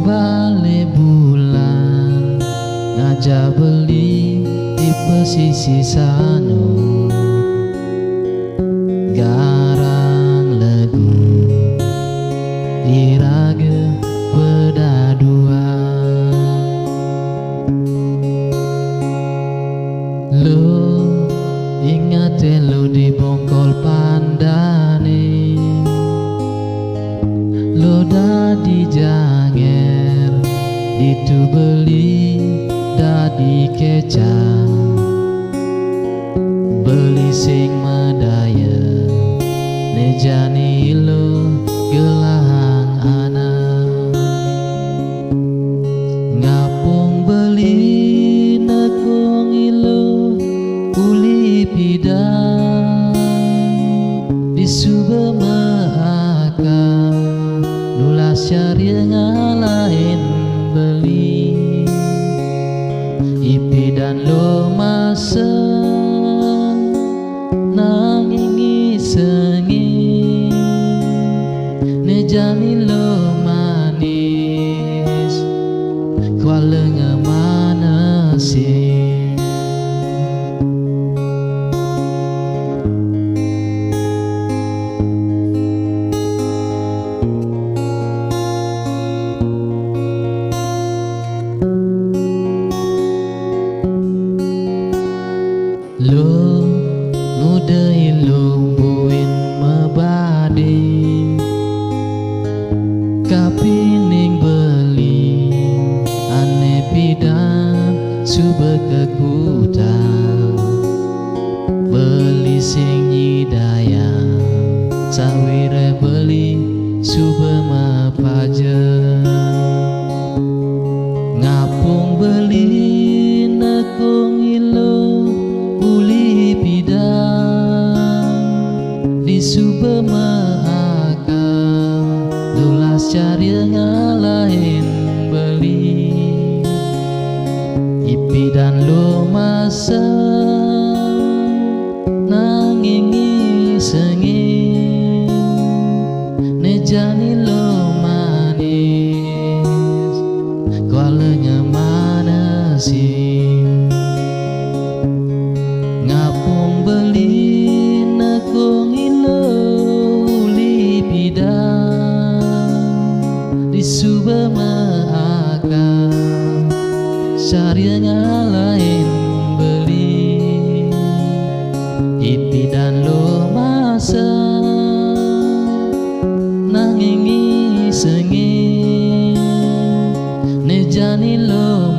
bale bulan ngajak beli di pesisir sana, garang lagu diraga berdua. Lo ingat lo di bongkol pandane, lo dadi janger ditu beli dadi kecap, beli sing medaya nejani lo gelahang anak. Ngapung beli nekung ilo uli pidang di sube maaka nulas syariah ngalahin beli ipi dan lo masen nangingi sengi nejani lo manis kuala ngemana sih. Lo ngudai lumbuin mebadi kapining beli ane pidang suba kekutang beli sing nyidaya sawire beli suba mapaja. Ngapung beli nekung ilo uli pidang di sube maaka lulas syariah ngalahin beli ipi dan lo masa nangingi sengi nejani lo manis kualanya mana sih. Ngapung beli nekung ilo uli pidang di sube maaka syariah ngalahin beli ipi dan lo masa nangingi sengi nejani lo